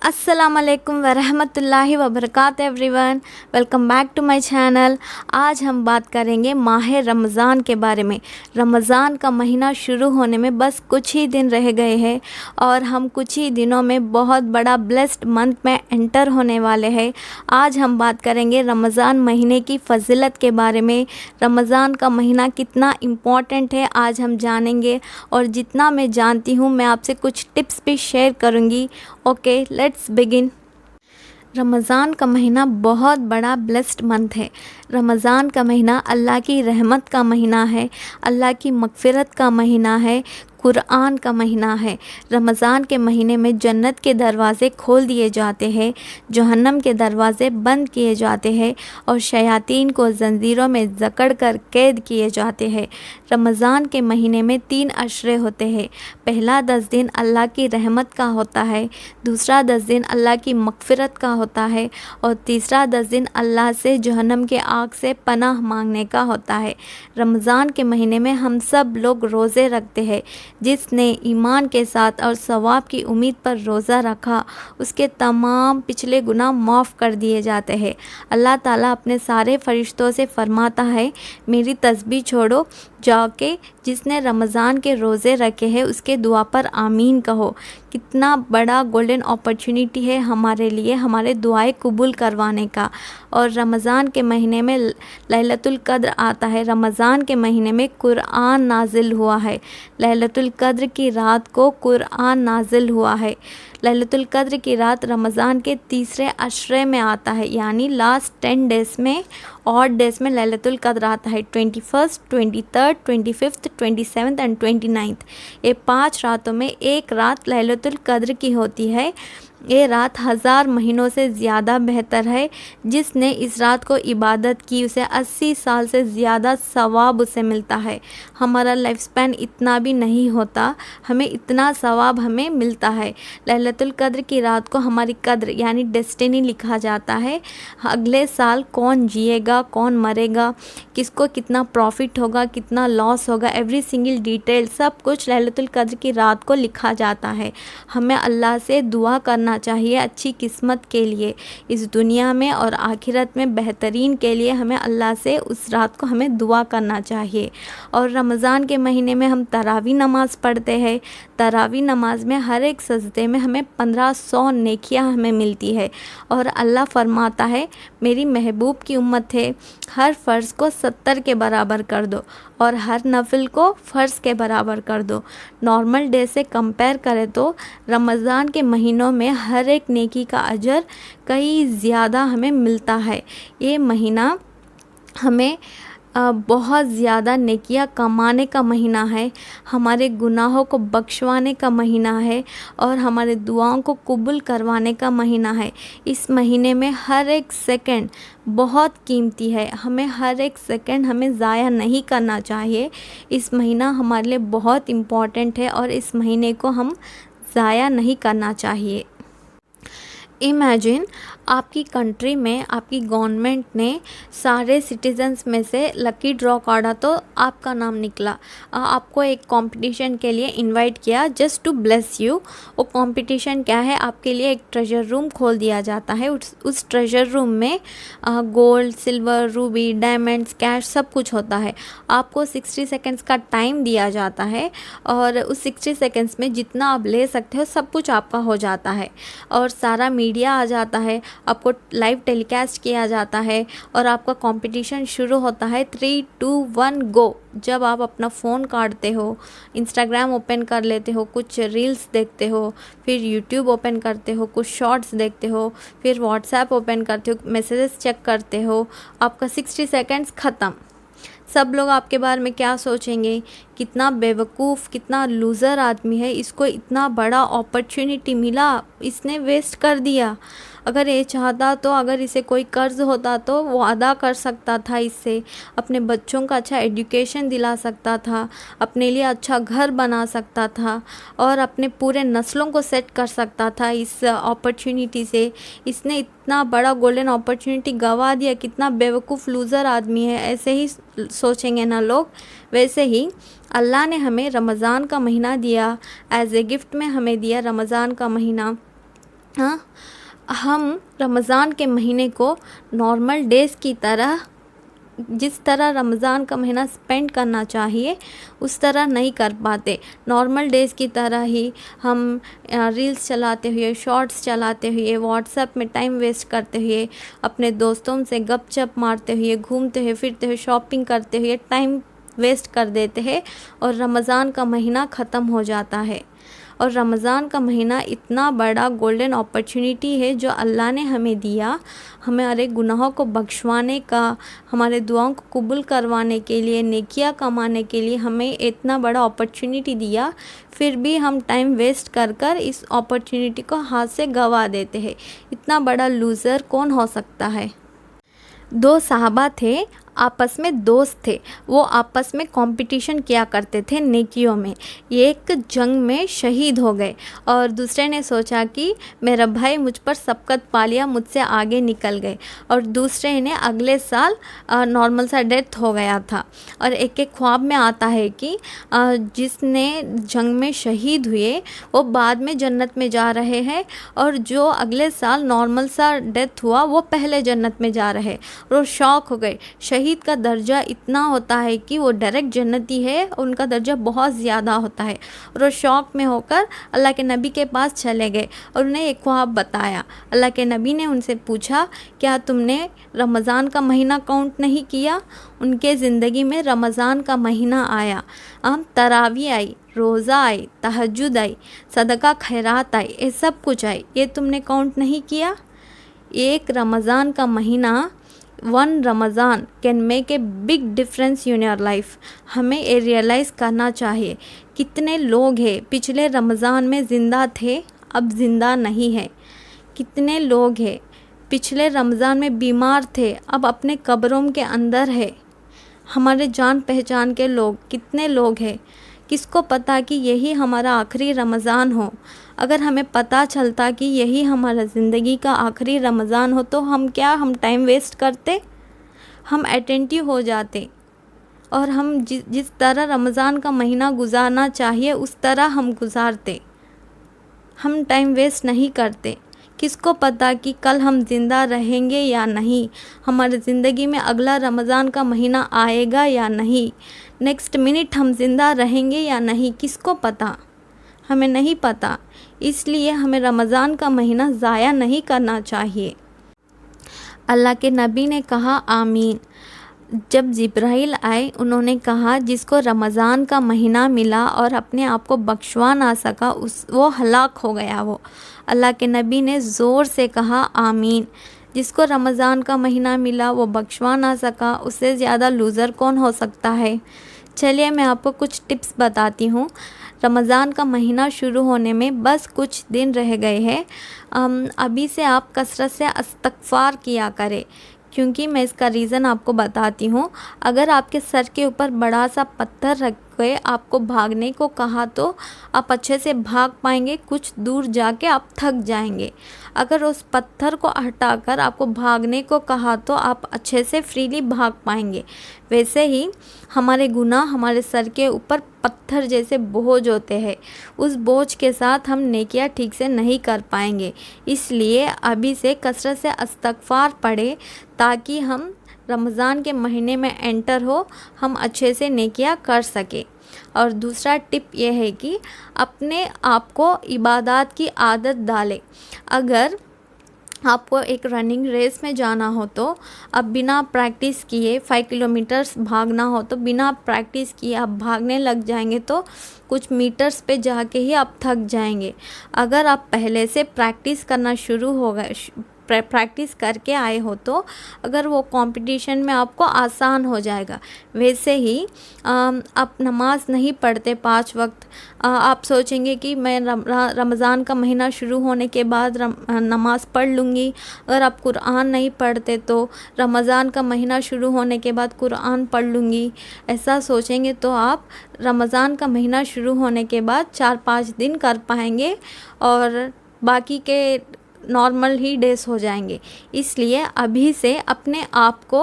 अस्सलाम वालेकुम वरहमतुल्लाहि वबरकात everyone. Welcome back to my channel. आज हम बात करेंगे माह रमज़ान के बारे में। रमज़ान का महीना शुरू होने में बस कुछ ही दिन रह गए हैं और हम कुछ ही दिनों में बहुत बड़ा ब्लेस्ड मंथ में एंटर होने वाले हैं। आज हम बात करेंगे रमज़ान महीने की फ़जीलत के बारे में। रमज़ान का महीना कितना इम्पॉर्टेंट है आज हम जानेंगे, और जितना मैं जानती हूँ मैं आपसे कुछ टिप्स भी शेयर करूँगी। Okay, let's begin. रमज़ान का महीना बहुत बड़ा ब्लेस्ड मंथ है। रमज़ान का महीना अल्लाह की रहमत का महीना है, अल्लाह की मग़फ़िरत का महीना है, कुरान का महीना है। रमज़ान के महीने में जन्नत के दरवाज़े खोल दिए जाते हैं, जहन्नम के दरवाज़े बंद किए जाते हैं और शयातीन को ज़ंजीरों में जकड़ कर कैद किए जाते हैं। रमज़ान के महीने में 3 अशरे होते हैं। पहला 10 दिन अल्लाह की रहमत का होता है, दूसरा 10 दिन अल्लाह की मग़फ़िरत का होता है और तीसरा 10 दिन अल्लाह से जहन्नम के आग से पनाह मांगने का होता है। रमज़ान के महीने में हम सब लोग रोज़े रखते हैं। जिसने ईमान के साथ और सवाब की उम्मीद पर रोज़ा रखा, उसके तमाम पिछले गुनाह माफ़ कर दिए जाते हैं। अल्लाह ताला अपने सारे फरिश्तों से फरमाता है, मेरी तस्बीह छोड़ो, जाके जिसने रमज़ान के रोज़े रखे हैं उसके दुआ पर आमीन कहो। कितना बड़ा गोल्डन अपॉर्चुनिटी है हमारे लिए, हमारे दुआएं कबूल करवाने का। और रमज़ान के महीने में लैलतुल क़द्र आता है। रमज़ान के महीने में कुरान नाजिल हुआ है। लैलतुल क़द्र की रात को कुरान नाजिल हुआ है। लैलतुल क़द्र की रात रमज़ान के तीसरे अशरे में आता है, यानी लास्ट 10 डेज़ में, ऑड डेज़ में लैलतुल क़द्र आता है। 21, 23, 25, 27 एंड 29। ये 5 रातों में एक रात लैलतुल क़द्र की होती है। ये रात 1000 महीनों से ज़्यादा बेहतर है। जिसने इस रात को इबादत की उसे 80 साल से ज़्यादा सवाब उसे मिलता है। हमारा लाइफ स्पैन इतना भी नहीं होता, हमें इतना सवाब हमें मिलता है। लैलतुल क़द्र की रात को हमारी कद्र यानी डेस्टिनी लिखा जाता है। अगले साल कौन जिएगा, कौन मरेगा, किसको कितना प्रॉफिट होगा, कितना लॉस होगा, एवरी सिंगल डिटेल सब कुछ लैलतुल क़द्र की रात को लिखा जाता है। हमें अल्लाह से दुआ करना चाहिए अच्छी किस्मत के लिए, इस दुनिया में और आखिरत में बेहतरीन के लिए हमें अल्लाह से उस रात को हमें दुआ करना चाहिए। और रमज़ान के महीने में हम तरावी नमाज़ पढ़ते हैं। तरावी नमाज में हर एक सजदे में हमें 1500 नेकियां हमें मिलती है। और अल्लाह फरमाता है, मेरी महबूब की उम्मत है, हर फ़र्ज़ को 70 के बराबर कर दो और हर नफिल को फ़र्ज़ के बराबर कर दो। नॉर्मल डे से कंपेयर करें तो रमज़ान के महीनों में हर एक नेकी का अजर कई ज़्यादा हमें मिलता है। ये महीना हमें बहुत ज़्यादा नेकियां कमाने का महीना है, हमारे गुनाहों को बख्शवाने का महीना है और हमारे दुआओं को कबूल करवाने का महीना है। इस महीने में हर एक सेकंड बहुत कीमती है, हमें हर एक सेकंड हमें ज़ाया नहीं करना चाहिए। इस महीना हमारे लिए बहुत इम्पॉर्टेंट है और इस महीने को हम ज़ाया नहीं करना चाहिए। इमेजिन आपकी कंट्री में आपकी गवर्नमेंट ने सारे सिटीजन्स में से लकी ड्रॉ काटा तो आपका नाम निकला। आपको एक कंपटीशन के लिए इनवाइट किया जस्ट टू ब्लेस यू। वो कंपटीशन क्या है, आपके लिए एक ट्रेजर रूम खोल दिया जाता है। उस ट्रेजर रूम में gold, silver, Ruby, diamonds, cash सब कुछ होता है। आपको 60 सेकेंड्स का टाइम दिया जाता है और उस 60 सेकेंड्स में जितना आप ले सकते हो सब कुछ आपका हो जाता है। और सारा मीडिया आ जाता है, आपको लाइव टेलीकास्ट किया जाता है और आपका कंपटीशन शुरू होता है। 3, 2, 1 गो। जब आप अपना फ़ोन काटते हो, इंस्टाग्राम ओपन कर लेते हो, कुछ रील्स देखते हो, फिर यूट्यूब ओपन करते हो, कुछ शॉर्ट्स देखते हो, फिर व्हाट्सएप ओपन करते हो, मैसेजेस चेक करते हो, आपका 60 सेकेंड्स ख़त्म। सब लोग आपके बारे में क्या सोचेंगे, कितना बेवकूफ़, कितना लूज़र आदमी है, इसको इतना बड़ा अपॉर्चुनिटी मिला, इसने वेस्ट कर दिया। अगर ये चाहता तो, अगर इसे कोई कर्ज़ होता तो वो अदा कर सकता था, इससे अपने बच्चों का अच्छा एजुकेशन दिला सकता था, अपने लिए अच्छा घर बना सकता था और अपने पूरे नस्लों को सेट कर सकता था इस अपॉर्चुनिटी से। इसने इतना बड़ा गोल्डन अपॉर्चुनिटी गंवा दिया, कितना बेवकूफ़ लूज़र आदमी है, ऐसे ही सोचेंगे ना लोग। वैसे ही अल्लाह ने हमें रमज़ान का महीना दिया, एज ए गिफ्ट में हमें दिया रमज़ान का महीना। हाँ, हम रमज़ान के महीने को नॉर्मल डेज़ की तरह, जिस तरह रमज़ान का महीना स्पेंड करना चाहिए उस तरह नहीं कर पाते। नॉर्मल डेज़ की तरह ही हम रील्स चलाते हुए, शॉर्ट्स चलाते हुए, व्हाट्सएप में टाइम वेस्ट करते हुए, अपने दोस्तों से गपशप मारते हुए, घूमते हुए फिरते हुए, शॉपिंग करते हुए टाइम वेस्ट कर देते हैं और रमज़ान का महीना ख़त्म हो जाता है। और रमज़ान का महीना इतना बड़ा गोल्डन अपॉर्चुनिटी है जो अल्लाह ने हमें दिया, हमारे गुनाहों को बख्शवाने का, हमारे दुआओं को कबूल करवाने के लिए, नेकियां कमाने के लिए हमें इतना बड़ा अपॉर्चुनिटी दिया, फिर भी हम टाइम वेस्ट कर कर इस अपॉर्चुनिटी को हाथ से गंवा देते हैं। इतना बड़ा लूज़र कौन हो सकता है। दो साहबा थे, आपस में दोस्त थे। वो आपस में कंपटीशन किया करते थे नेकियों में। एक जंग में शहीद हो गए और दूसरे ने सोचा कि मेरा भाई मुझ पर सबकत पा लिया, मुझसे आगे निकल गए, और दूसरे ने अगले साल नॉर्मल सा डेथ हो गया था। और एक एक ख्वाब में आता है कि जिसने जंग में शहीद हुए वो बाद में जन्नत में जा रहे हैं, और जो अगले साल नॉर्मल सा डेथ हुआ वो पहले जन्नत में जा रहे। और वो शौक हो गए। शहीद का दर्जा इतना होता है कि वो डायरेक्ट जन्नती है, उनका दर्जा बहुत ज़्यादा होता है। और वो शौक में होकर अल्लाह के नबी के पास चले गए और उन्हें एक ख्वाब बताया। अल्लाह के नबी ने उनसे पूछा, क्या तुमने रमज़ान का महीना काउंट नहीं किया? उनके ज़िंदगी में रमज़ान का महीना आया, तरावी आई, रोज़ा आई, तहज्जुद आई, सदका खैरात आई, ये सब कुछ आई, ये तुमने काउंट नहीं किया? एक रमज़ान का महीना, one Ramzan can make a big difference in your life. हमें ये रियलाइज़ करना चाहिए। कितने लोग हैं पिछले रमज़ान में ज़िंदा थे, अब ज़िंदा नहीं है। कितने लोग हैं पिछले रमज़ान में बीमार थे, अब अपने कब्रों के अंदर है। हमारे जान पहचान के लोग कितने लोग हैं, किसको पता कि यही हमारा आखिरी रमज़ान हो। अगर हमें पता चलता कि यही हमारा ज़िंदगी का आखिरी रमज़ान हो तो हम टाइम वेस्ट करते, हम अटेंटिव हो जाते और हम जिस तरह रमज़ान का महीना गुजारना चाहिए उस तरह हम गुजारते। हम टाइम वेस्ट नहीं करते। किसको पता कि कल हम ज़िंदा रहेंगे या नहीं, हमारे ज़िंदगी में अगला रमज़ान का महीना आएगा या नहीं, नेक्स्ट मिनट हम ज़िंदा रहेंगे या नहीं, किसको पता? हमें नहीं पता। इसलिए हमें रमज़ान का महीना ज़ाया नहीं करना चाहिए। अल्लाह के नबी ने कहा आमीन। जब जिब्राइल आए उन्होंने कहा, जिसको रमज़ान का महीना मिला और अपने आप को बख्शवा ना सका वो हलाक हो गया। वो अल्लाह के नबी ने ज़ोर से कहा आमीन। जिसको रमज़ान का महीना मिला वो बख्शवा ना सका, उससे ज़्यादा लूज़र कौन हो सकता है। चलिए मैं आपको कुछ टिप्स बताती हूँ। रमज़ान का महीना शुरू होने में बस कुछ दिन रह गए हैं। अभी से आप कसरत से इस्तग़फ़ार किया करें, क्योंकि मैं इसका रीज़न आपको बताती हूँ। अगर आपके सर के ऊपर बड़ा सा पत्थर रख के आपको भागने को कहा तो आप अच्छे से भाग पाएंगे, कुछ दूर जाके आप थक जाएंगे। अगर उस पत्थर को हटाकर आपको भागने को कहा तो आप अच्छे से फ्रीली भाग पाएंगे। वैसे ही हमारे गुनाह हमारे सर के ऊपर पत्थर जैसे बोझ होते हैं, उस बोझ के साथ हम नेकियां ठीक से नहीं कर पाएंगे। इसलिए अभी से कसरत से इस्तग़फ़ार पढ़े ताकि हम रमज़ान के महीने में एंटर हो, हम अच्छे से नेकियां कर सके। और दूसरा टिप ये है कि अपने आप को इबादत की आदत डालें। अगर आपको एक रनिंग रेस में जाना हो तो अब बिना प्रैक्टिस किए 5 किलोमीटर्स भागना हो तो बिना प्रैक्टिस किए आप भागने लग जाएंगे तो कुछ मीटर्स पे जाके ही आप थक जाएंगे। अगर आप पहले से प्रैक्टिस करना शुरू हो गए, प्रैक्टिस करके आए हो तो अगर वो कंपटीशन में आपको आसान हो जाएगा। वैसे ही आप नमाज नहीं पढ़ते 5 वक्त, आप सोचेंगे कि मैं रमज़ान का महीना शुरू होने के बाद नमाज पढ़ लूँगी। अगर आप कुरान नहीं पढ़ते तो रमज़ान का महीना शुरू होने के बाद कुरान पढ़ लूँगी, ऐसा सोचेंगे तो आप रमज़ान का महीना शुरू होने के बाद 4-5 दिन कर पाएंगे और बाकी के नॉर्मल ही डेज हो जाएंगे। इसलिए अभी से अपने आप को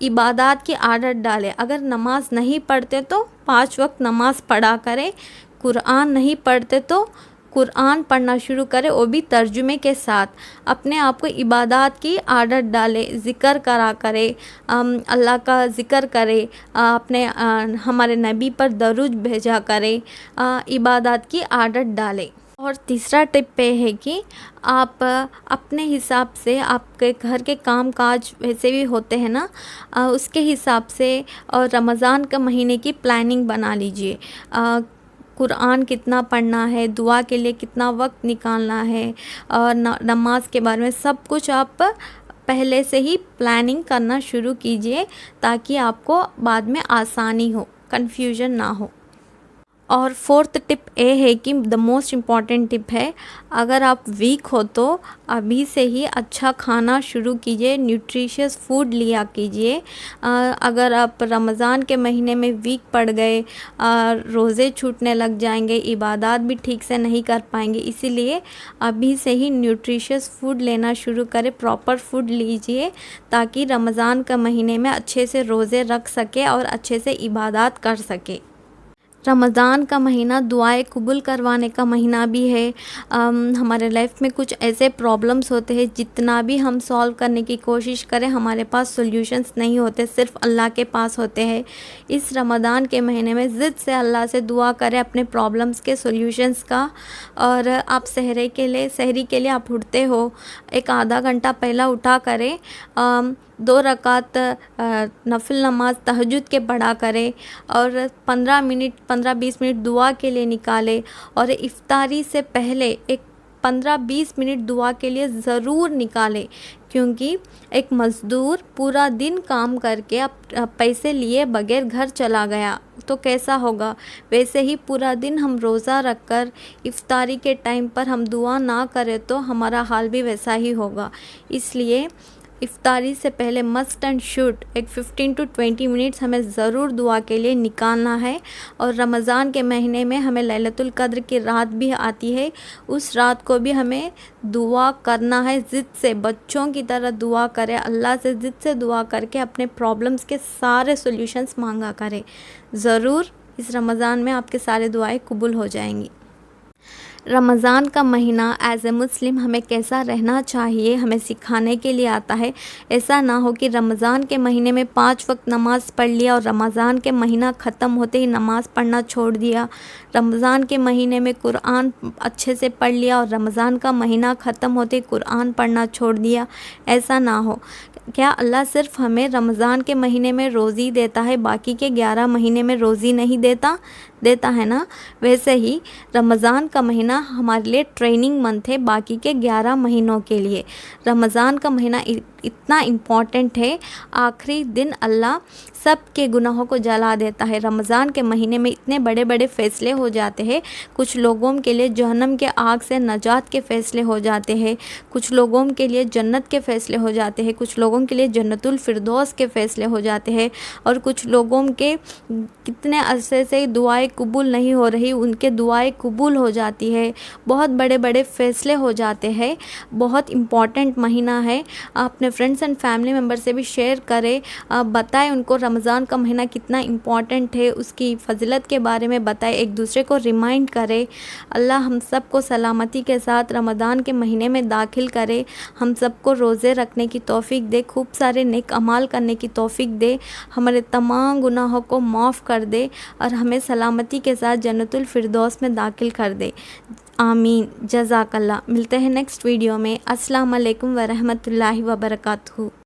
इबादत की आदत डालें। अगर नमाज नहीं पढ़ते तो 5 वक्त नमाज पढ़ा करें, कुरान नहीं पढ़ते तो कुरान पढ़ना शुरू करें, वो भी तर्जुमे के साथ। अपने आप को इबादत की आदत डालें, ज़िक्र करा करें, अल्लाह का ज़िक्र करें, अपने हमारे नबी पर दरूद भेजा करें, इबादत की आदत डालें। और तीसरा टिप ये है कि आप अपने हिसाब से, आपके घर के काम काज वैसे भी होते हैं ना, उसके हिसाब से और रमज़ान का महीने की प्लानिंग बना लीजिए। कुरान कितना पढ़ना है, दुआ के लिए कितना वक्त निकालना है, और नमाज के बारे में सब कुछ आप पहले से ही प्लानिंग करना शुरू कीजिए, ताकि आपको बाद में आसानी हो, कन्फ्यूजन ना हो। और फोर्थ टिप ये है कि द मोस्ट इम्पॉर्टेंट टिप है, अगर आप वीक हो तो अभी से ही अच्छा खाना शुरू कीजिए, न्यूट्रिशियस फूड लिया कीजिए। अगर आप रमज़ान के महीने में वीक पड़ गए, रोज़े छूटने लग जाएंगे, इबादत भी ठीक से नहीं कर पाएंगे, इसीलिए अभी से ही न्यूट्रिशियस फूड लेना शुरू करें, प्रॉपर फूड लीजिए, ताकि रमज़ान का महीने में अच्छे से रोज़े रख सके और अच्छे से इबादत कर सके। रमज़ान का महीना दुआएं कबूल करवाने का महीना भी है। हमारे लाइफ में कुछ ऐसे प्रॉब्लम्स होते हैं, जितना भी हम सॉल्व करने की कोशिश करें, हमारे पास सॉल्यूशंस नहीं होते, सिर्फ अल्लाह के पास होते हैं। इस रमज़ान के महीने में ज़िद से अल्लाह से दुआ करें अपने प्रॉब्लम्स के सॉल्यूशंस का। और आप सहरी के लिए आप उठते हो, एक आधा घंटा पहला उठा करें, 2 रकात नफिल नमाज तहज्जुद के पढ़ा करें, और 15-20 मिनट दुआ के लिए निकालें। और इफ्तारी से पहले एक 15-20 मिनट दुआ के लिए ज़रूर निकालें, क्योंकि एक मज़दूर पूरा दिन काम करके अब पैसे लिए बगैर घर चला गया तो कैसा होगा, वैसे ही पूरा दिन हम रोज़ा रखकर इफ्तारी के टाइम पर हम दुआ ना करें तो हमारा हाल भी वैसा ही होगा। इसलिए इफ्तारी से पहले मस्ट एंड शुड एक 15 to 20 मिनट्स हमें ज़रूर दुआ के लिए निकालना है। और रमज़ान के महीने में हमें लैलतुल क़द्र की रात भी आती है, उस रात को भी हमें दुआ करना है, ज़िद से, बच्चों की तरह दुआ करें, अल्लाह से ज़िद से दुआ करके अपने प्रॉब्लम्स के सारे सॉल्यूशंस मांगा करें। ज़रूर इस रमज़ान में आपके सारे दुआएं कबूल हो जाएंगी। रमज़ान का महीना एज़ ए मुस्लिम हमें कैसा रहना चाहिए हमें सिखाने के लिए आता है। ऐसा ना हो कि रमज़ान के महीने में 5 वक्त नमाज़ पढ़ लिया और रमज़ान के महीना ख़त्म होते ही नमाज़ पढ़ना छोड़ दिया। रमज़ान के महीने में कुरान अच्छे से पढ़ लिया और रमज़ान का महीना ख़त्म होते ही कुरान पढ़ना छोड़ दिया। ऐसा ना हो। क्या अल्लाह सिर्फ़ हमें रमज़ान के महीने में रोज़ी देता है, बाकी के 11 महीने में रोज़ी नहीं देता है ना? वैसे ही रमज़ान का महीना हमारे लिए ट्रेनिंग मंथ है बाकी के 11 महीनों के लिए। रमज़ान का महीना इतना इम्पॉर्टेंट है, आखिरी दिन अल्लाह सब के गुनाहों को जला देता है। रमज़ान के महीने में इतने बड़े बड़े फ़ैसले हो जाते हैं। कुछ लोगों के लिए जहन्नम के आग से नजात के फ़ैसले हो जाते हैं, कुछ लोगों के लिए जन्नत के फ़ैसले हो जाते हैं, कुछ लोगों के लिए जन्नतुल फिरदौस के फ़ैसले हो जाते हैं, और कुछ लोगों के कितने अरसे से दुआएं कबूल नहीं हो रही, उनके दुआएं कबूल हो जाती है। बहुत बड़े बड़े फ़ैसले हो जाते हैं। बहुत इम्पॉर्टेंट महीना है। अपने फ्रेंड्स एंड फैमिली मेम्बर से भी शेयर करें, बताएं उनको रमज़ान का महीना कितना इम्पॉर्टेंट है, उसकी फ़जीलत के बारे में बताएं, एक दूसरे को रिमाइंड करें। अल्लाह हम सबको सलामती के साथ रमज़ान के महीने में दाखिल करे, हम सबको रोज़े रखने की तौफ़ीक दे, खूब सारे नेक अमाल करने की तौफ़ीक दे, हमारे तमाम गुनाहों को माफ़ कर दे और हमें सलामती के साथ जन्नतुल फिरदौस में दाखिल कर दे। आमीन। जज़ाकल्लाह। मिलते हैं नेक्स्ट वीडियो में। अस्सलाम वालेकुम व रहमतुल्लाहि व बरकातहू।